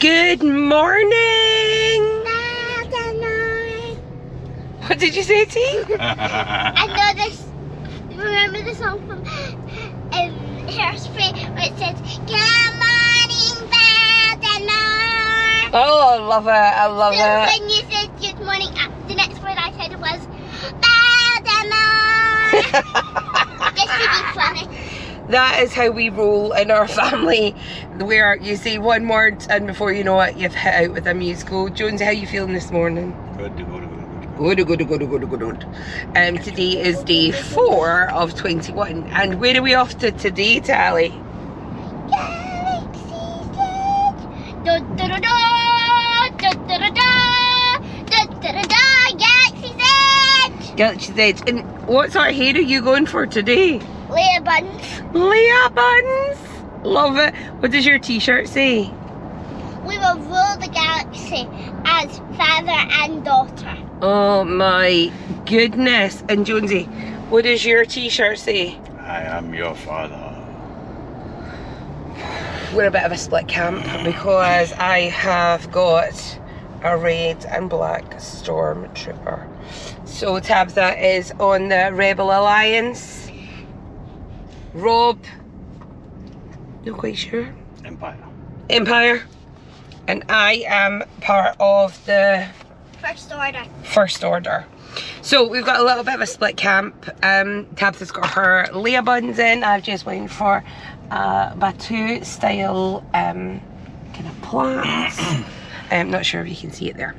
Good morning! What did you say, T? I know this. Remember the song from Hairspray where it says, "Good morning, Baltimore." Oh, I love it. I love so it. when you said good morning, the next word I said was Baltimore. Just to be funny. That is how we roll in our family, where you say one word and before you know it, you've hit out with a musical. Jonesy, how you feeling this morning? Good. Good. Today is day 4 of 21. And where are we off to today, Tally? Galaxy's Edge. Da da da da da da da da da da da. Galaxy's Edge. Galaxy's Edge. And what sort of hair are you going for today? Leah buns. Leah buns. Love it. What does your t-shirt say? We will rule the galaxy as father and daughter. Oh my goodness. And Jonesy, what does your t-shirt say? I am your father. We're a bit of a split camp because I have got a red and black stormtrooper. So Tabitha is on the Rebel Alliance. Rob, not quite sure. Empire. And I am part of the First Order. So we've got a little bit of a split camp. Tabitha's got her Leah buns in. I've just went for Batu style kind of plaits. I'm not sure if you can see it there.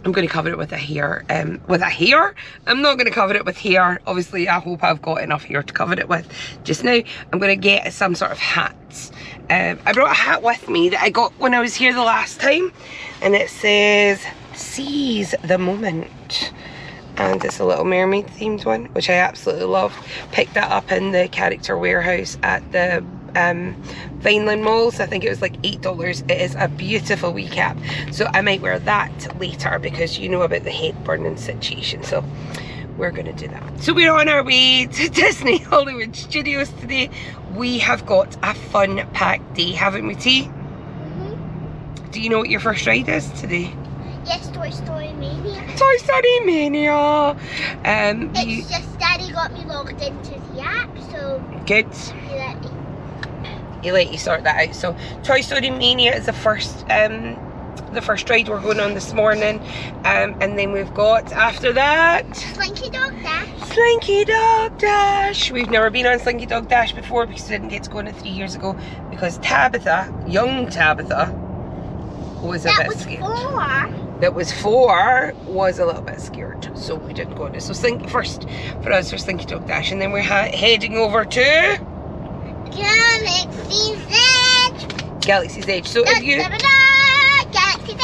I'm going to cover it with a hair. I'm not going to cover it with hair. Obviously, I hope I've got enough hair to cover it with. Just now, I'm going to get some sort of hat. I brought a hat with me that I got when I was here the last time. And it says, "Seize the Moment." And it's a Little Mermaid themed one, which I absolutely love. Picked that up in the character warehouse at the Vineland Mall, so I think it was like $8. It is a beautiful wee cap, so I might wear that later because you know about the head burning situation, so we're gonna do that. So we're on our way to Disney Hollywood Studios today. We have got a fun packed day, haven't we, T? Mm-hmm. Do you know what your first ride is today? Yes, Toy Story Mania. Toy Story Mania. It's just Daddy got me logged into the app, so good. He let me. He let you sort that out. So Toy Story Mania is the first ride we're going on this morning, and then we've got after that Slinky Dog Dash. Slinky Dog Dash. We've never been on Slinky Dog Dash before because we didn't get to go on it 3 years ago because Tabitha, young Tabitha, was a bit scared. That was 4 was a little bit scared, so we didn't go on it. So first for us for Slinky Dog Dash, and then we're heading over to Galaxy's Edge. Galaxy's Edge. So if you Galaxy's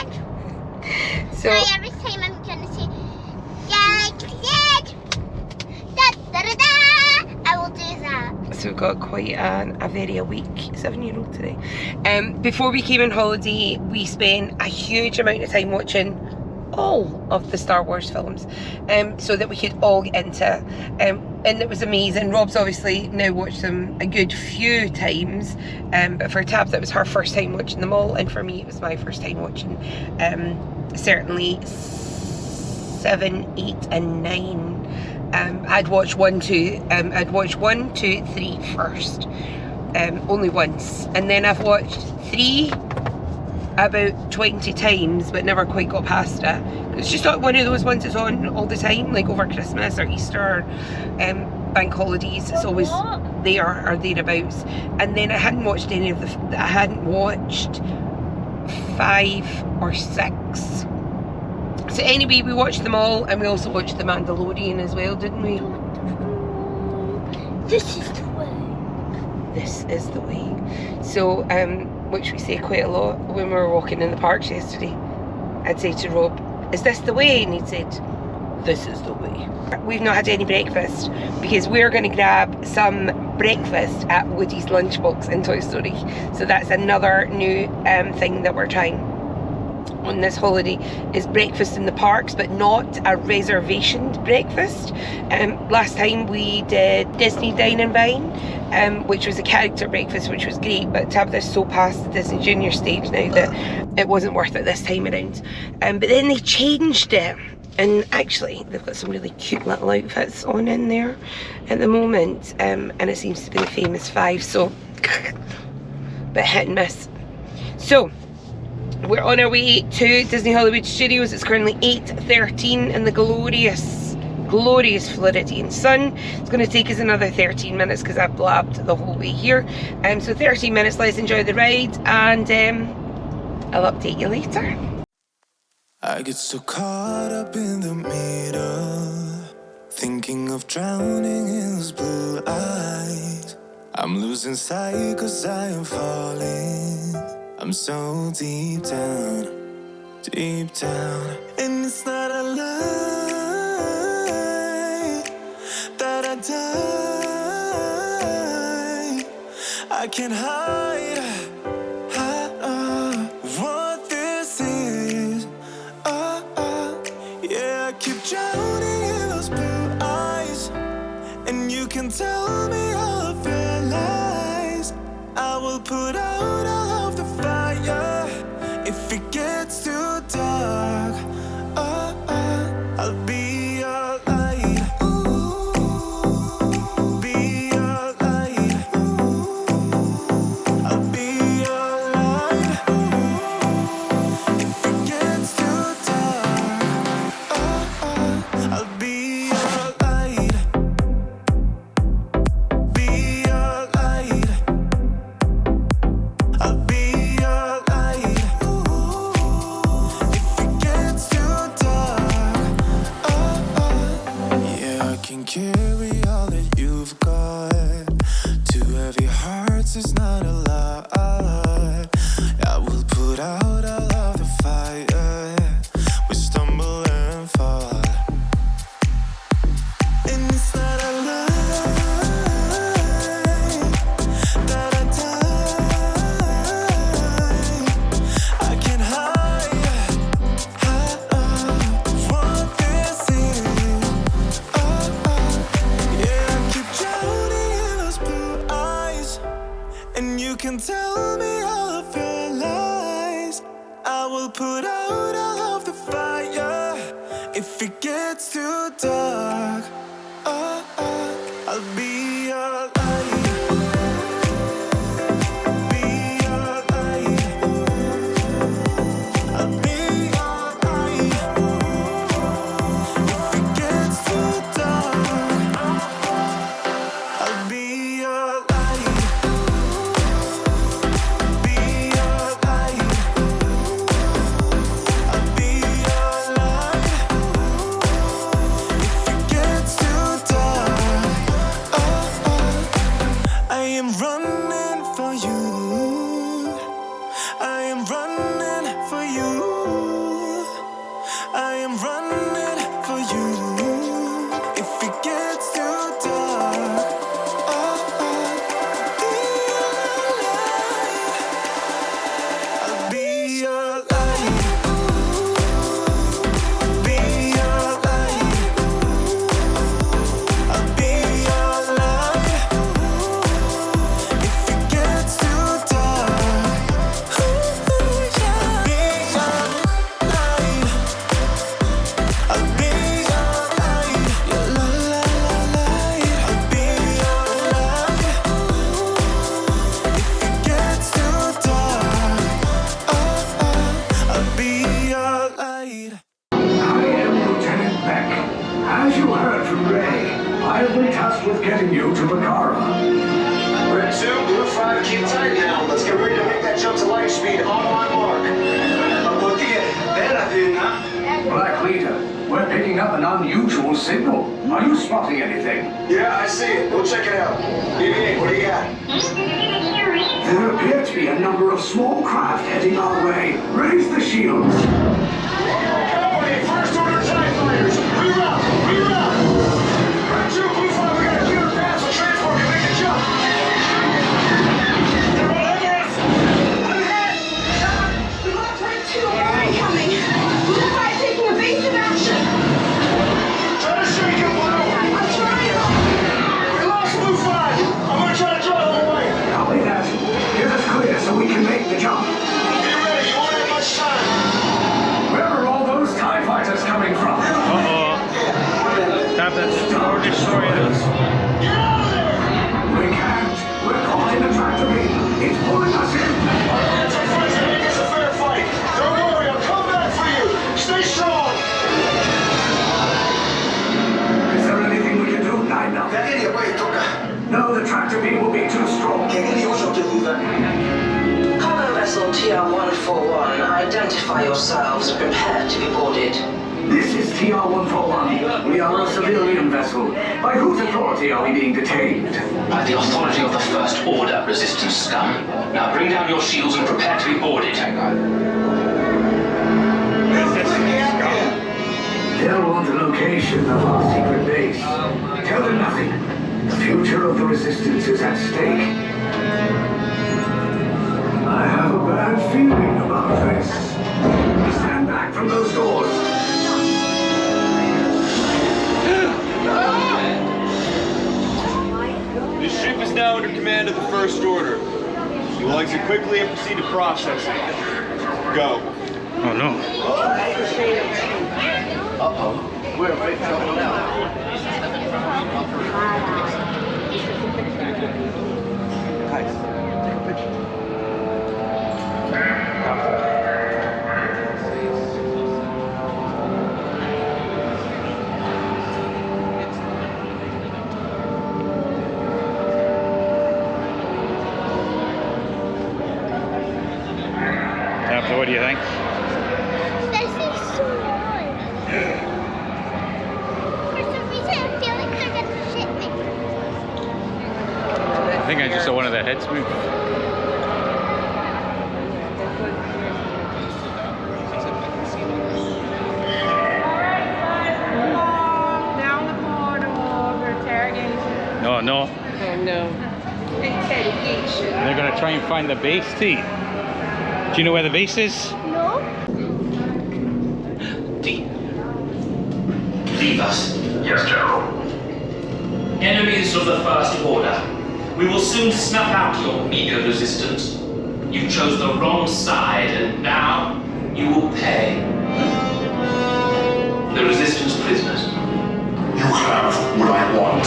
Edge. so every time I'm gonna say Galaxy's Edge, I will do that. So we've got quite a very awake 7-year-old today. Before we came on holiday, we spent a huge amount of time watching all of the Star Wars films, so that we could all get into and it was amazing. Rob's obviously now watched them a good few times, but for Tabs it was her first time watching them all, and for me it was my first time watching certainly 7, 8 and 9. I'd watched 1, 2, I'd watched 1, 2, 3 first, only once, and then I've watched 3 about 20 times but never quite got past it. It's just not one of those ones that's on all the time, like over Christmas or Easter, bank holidays. It's always there or thereabouts. And then I hadn't watched any of I hadn't watched 5 or 6. So anyway, we watched them all, and we also watched The Mandalorian as well, didn't we? This is the way. This is the way. So, which we say quite a lot when we were walking in the parks yesterday. I'd say to Rob, "Is this the way?" And he'd said, "This is the way." We've not had any breakfast because we're going to grab some breakfast at Woody's Lunchbox in Toy Story. So that's another new thing that we're trying. on this holiday is breakfast in the parks, but not a reservationed breakfast. Last time we did Disney Dine and Vine, which was a character breakfast, which was great, but Tabitha's so past the Disney Junior stage now that it wasn't worth it this time around. But then they changed it, and actually they've got some really cute little outfits on in there at the moment, and it seems to be the famous 5, so bit hit and miss. So we're on our way to Disney Hollywood Studios. It's currently 8:13 in the glorious Floridian sun. It's going to take us another 13 minutes because I've blabbed the whole way here. So 13 minutes, let's enjoy the ride, and I'll update you later. I get so caught up in the middle, thinking of drowning in those blue eyes. I'm losing sight 'cause I am falling. I'm so deep down, and it's not a lie that I die. I can't hide what this is. Yeah, I keep drowning in those blue eyes, and you can tell me all of your lies. I will put out all of the fire if it gets too dark. I'll be your light. Be your light. I'll be your light. If it gets too dark, I'll be your light. Be your light. I'll be your light. If it gets too dark, yeah, I can carry all that you've got. 2 heavy hearts is not a lot. I will put out all of the fire. We stumble and fall, and it's not a lie that I die. I can't hide what this is. Yeah, I keep drowning in those blue eyes, and you can tell me all of your lies. I will put out all of the fire if it gets too dark. I'll be your light. Be your light. I'll be your light. If it gets too dark, I'll be your light. Be your light. I'll be your light. If it gets too dark, I am running for you. I am running for you. I am running for you. If it gets too dark, I'll be your light. Be your light. I'll be your light. If it gets too dark, I'll be your light. I'll be your light. Your light. I'll be your light. If it gets too dark, I'll be your light. I am Lieutenant Beck. As you heard from Ray, I have been tasked with getting you to Bakara. Red 2, Blue 5, keep tight now. Let's get ready to make that jump to light speed on my mark. Black Leader, we're picking up an unusual signal. Are you spotting anything? Yeah, I see it. We'll check it out. BB-8, what do you got? There appear to be a number of small craft heading our way. Raise the shields. Company, first order TIE fighters. Reroute! Reroute! Red 2, Blue 5, we got a clear path so transport can make the jump. They're all over us! I'm hit! We lost Red 2, alright? jump. Get ready, you won't have much time. Where are all those TIE fighters coming from? Tabitha, destroy us. Get out of there! We can't. We're caught in a tractor beam. It's pulling us in. Our anti-fighters make this a fair fight. Don't worry, I'll come back for you. Stay strong. Is there anything we can do? No. No, the tractor beam will be too strong. Cargo vessel TR-141, identify yourselves and prepare to be boarded. This is TR-141. We are a civilian vessel. By whose authority are we being detained? By the authority of the First Order, Resistance scum. Now bring down your shields and prepare to be boarded. They'll want the location of our secret base. Tell them nothing. The future of the Resistance is at stake. I have a bad feeling about this. Stand back from those doors. This ship is now under command of the First Order. You will exit quickly and proceed to processing. Go. Oh no. Uh-oh. We're in big trouble now. Tabitha, what do you think? This is so hard. For some reason, I feel like they're gonna shit me. I think I just saw one of their heads move. Down the corridor for interrogation. No, no. Oh no. Interrogation. They're gonna try and find the base, T. Do you know where the base is? No? D. Leave us. Yes, General. Enemies of the First Order. We will soon snuff out your meager resistance. You chose the wrong side, and now you will pay. The Resistance prisoners. You have what I want.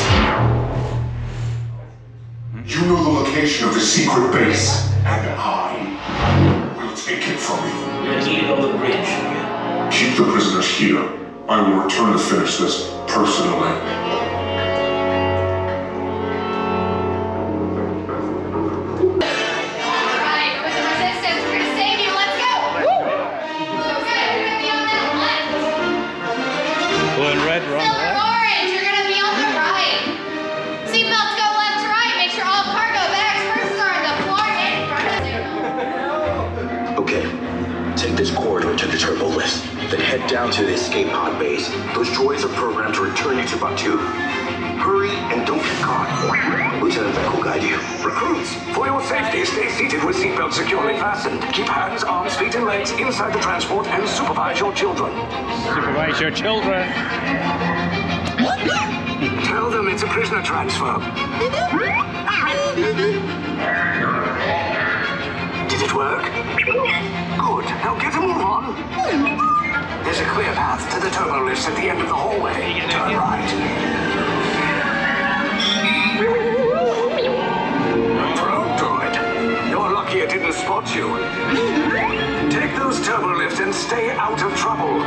You know the location of the secret base, and I will take it from you. We're needed on the bridge. Keep the prisoners here. I will return to finish this personally. Blue and red, wrong. Silver and orange, you're gonna be on the right. Seatbelts go left to right. Make sure all cargo bags purses are on the floor in front of you. Okay, take this corridor to the turbo lift, then head down to the escape pod base. Those droids are programmed to return you to Batu. Hurry and don't get caught. Lieutenant Beck will guide you. Recruits, for your safety, stay seated with seatbelts securely fastened. Keep hands, arms, feet, and legs inside the transport and supervise your children. Supervise your children. Tell them it's a prisoner transfer. Did it work? Good. Now get a move on. There's a clear path to the turbo lifts at the end of the hallway. Turn right. Probe droid. You're lucky it didn't spot you. Take those turbo lifts and stay out of trouble.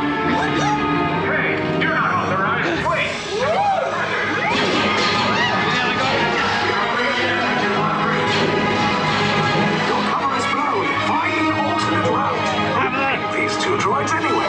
Hey, you're not authorized. Wait! Your cover is blown. Find an alternate route. These two droids anyway.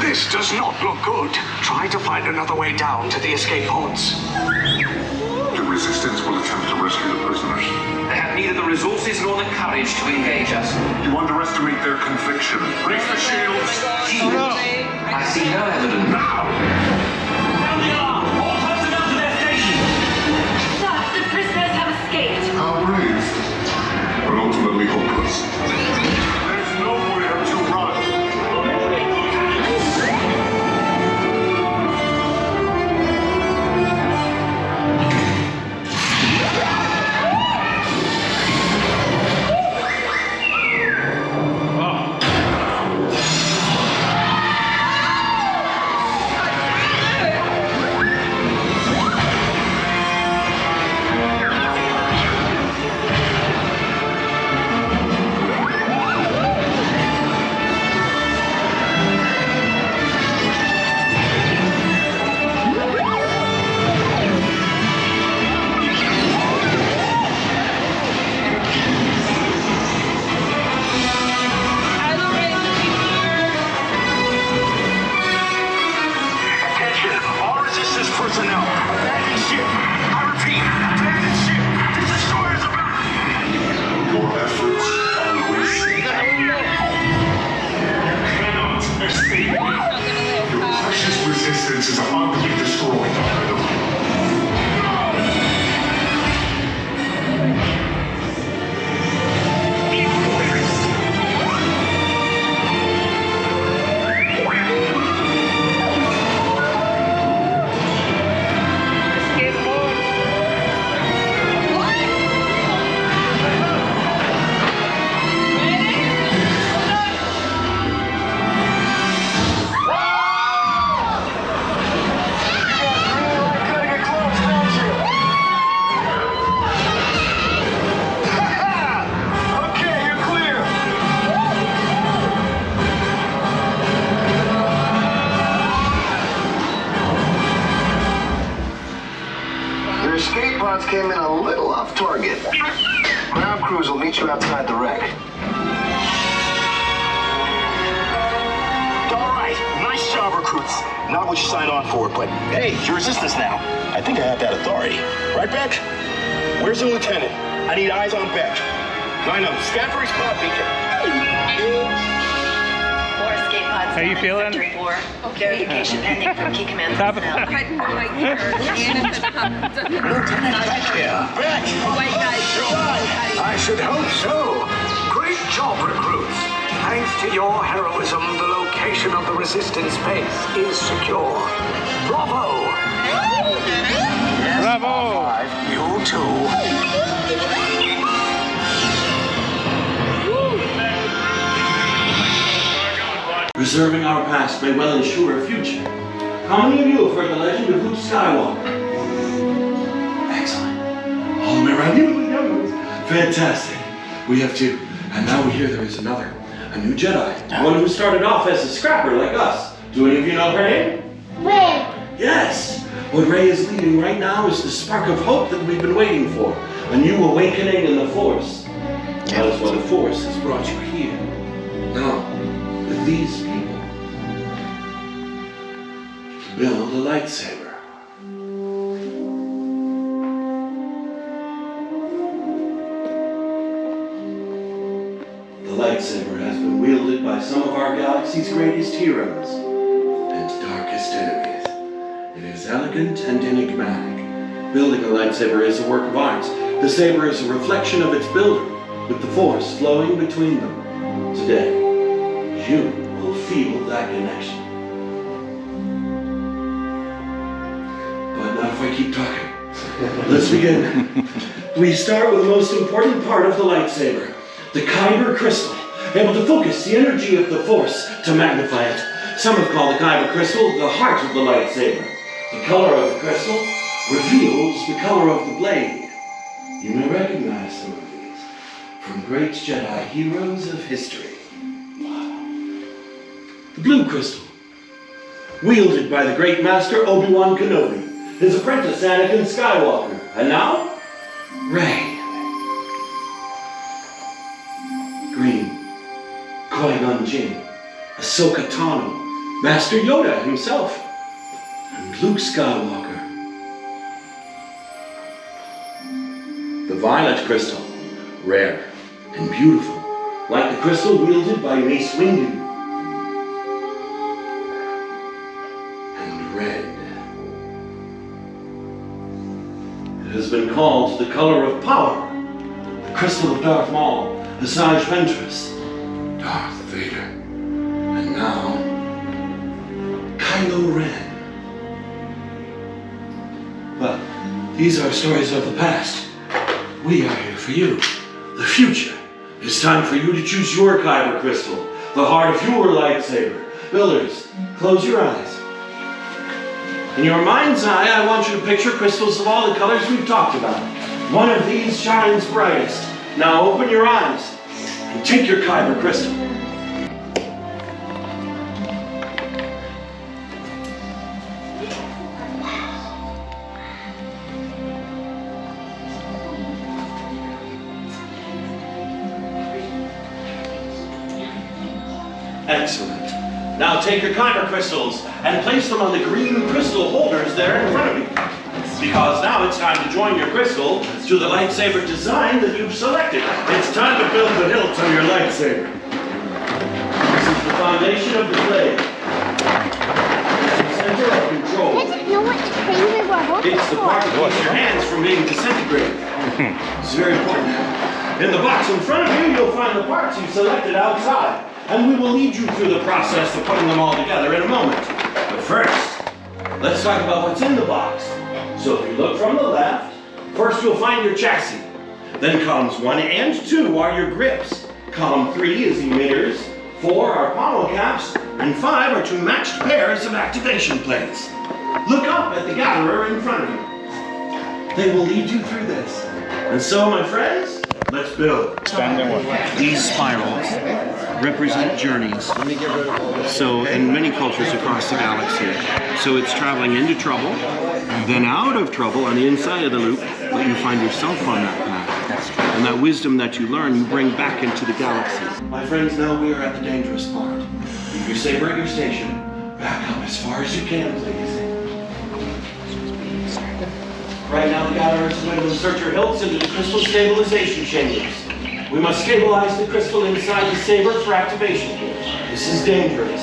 This does not look good. Try try to find another way down to the escape pods. The Resistance will attempt to rescue the prisoners. They have neither the resources nor the courage to engage us. You underestimate their conviction. Raise the shields. Shields? I see no evidence. Now! Sound the alarm! All personnel to their stations! Sir, the prisoners have escaped. How brave, but ultimately hopeless. There's nowhere to run. Resistance is about to be destroyed. Came in a little off target. Ground crews will meet you outside the wreck. All right, nice job, recruits. Not what you signed on for, but hey, you're Resistance now. I think I have that authority. Right, Beck? Where's the lieutenant? I need eyes on Beck. I know. Scan for his pod beacon. More escape pods. How you feeling? Sector 4. Verification pending from key command Tabitha. personnel. Beck! White guys. I should hope so. Great job, recruits. Thanks to your heroism, the location of the Resistance base is secure. Bravo! Yes, Bravo! R5, you too. Preserving our past may well ensure a future. How many of you have heard the legend of Luke Skywalker? Excellent. All the way around you, the young ones. Fantastic. We have two. And now we hear there is another. A new Jedi. One who started off as a scrapper like us. Do any of you know her name? Ray. Yes. What Rey is leading right now is the spark of hope that we've been waiting for. A new awakening in the Force. That is why the Force has brought you here. Now, with these people, build a lightsaber. The lightsaber has been wielded by some of our galaxy's greatest heroes and darkest enemies. It is elegant and enigmatic. Building a lightsaber is a work of art. The saber is a reflection of its builder, with the Force flowing between them. Today, you will feel that connection. But not if I keep talking. Let's begin. We start with the most important part of the lightsaber, the Kyber crystal, able to focus the energy of the Force to magnify it. Some have called the Kyber crystal the heart of the lightsaber. The color of the crystal reveals the color of the blade. You may recognize some of these from great Jedi heroes of history. The blue crystal, wielded by the great master Obi-Wan Kenobi, his apprentice Anakin Skywalker, and now, Rey. Green, Qui-Gon Jinn, Ahsoka Tano, Master Yoda himself. with Luke Skywalker. The violet crystal, rare and beautiful, like the crystal wielded by Mace Windu. And red. It has been called the color of power, the crystal of Darth Maul, the Sage Ventress, Darth Vader, and now, Kylo Ren. Well, these are stories of the past. We are here for you, the future. It's time for you to choose your Kyber crystal, the heart of your lightsaber. Builders, close your eyes. In your mind's eye, I want you to picture crystals of all the colors we've talked about. One of these shines brightest. Now open your eyes and take your Kyber crystal. Excellent. Now take your Kyber crystals and place them on the green crystal holders there in front of you. Because now it's time to join your crystal to the lightsaber design that you've selected. It's time to build the hilt on your lightsaber. This is the foundation of the blade. It's the center of control. I didn't know what thing we were holding It's the part that keeps your hands from being disintegrated. It's very important. In the box in front of you, you'll find the parts you selected outside. And we will lead you through the process of putting them all together in a moment. But first, let's talk about what's in the box. So if you look from the left, first you'll find your chassis. Then columns 1 and 2 are your grips. Column 3 is emitters, 4 are pommel caps, and 5 are 2 matched pairs of activation plates. Look up at the gatherer in front of you. They will lead you through this. And so, my friends, let's build. These spirals represent journeys. So in many cultures across the galaxy. So it's traveling into trouble, then out of trouble on the inside of the loop, but you find yourself on that path. And that wisdom that you learn, you bring back into the galaxy. My friends, now we are at the dangerous part. Leave your saber at your station. Back up as far as you can, please. Right now, the gatherers are going to insert your hilts into the crystal stabilization chambers. We must stabilize the crystal inside the saber for activation. This is dangerous.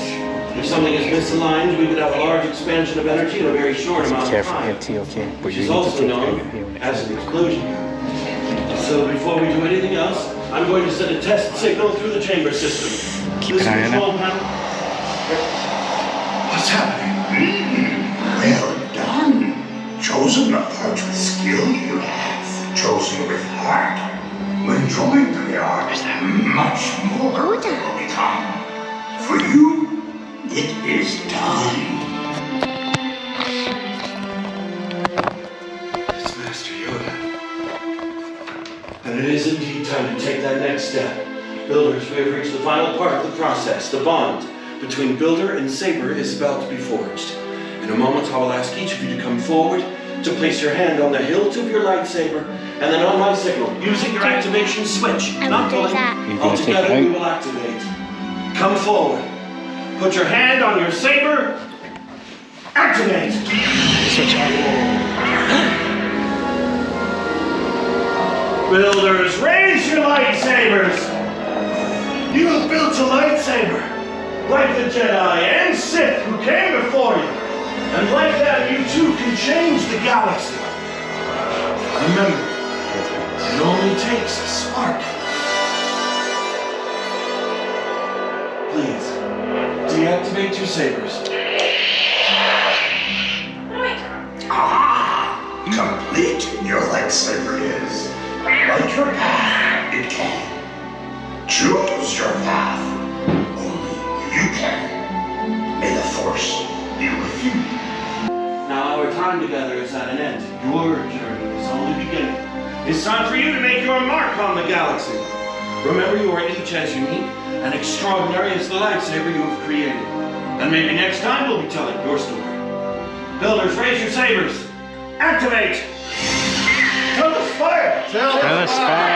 If something is misaligned, we could have a large expansion of energy in a very short amount of time, which is also known as an explosion. So before we do anything else, I'm going to send a test signal through the chamber system. Keep an eye on it. What's happening? Well done. Chosen approach with skill you have. Chosen with heart. When joined together, much more will become. For you, it is done. It's Master Yoda. And it is indeed time to take that next step. Builders, we have reached the final part of the process. The bond between builder and saber is about to be forged. In a moment, I will ask each of you to come forward, to place your hand on the hilt of your lightsaber, and then on my signal, using your activation switch, not pulling, altogether we will activate. Come forward. Put your hand on your saber. Activate. Switch on. Builders, raise your lightsabers. You have built a lightsaber, like the Jedi and Sith who came before you. And like that, you too can change the galaxy. Remember, it only takes a spark. Please, deactivate your sabers. Complete your lightsaber is. Like your path, it can. Choose your path. Only you can. May the Force be with you. Now our time together is at an end. Your journey is only beginning. It's time for you to make your mark on the galaxy. Remember, you are each as unique and extraordinary as the lightsaber you have created. And maybe next time we'll be telling your story. Builders, raise your sabers. Activate! Tell us fire! Tell us fire!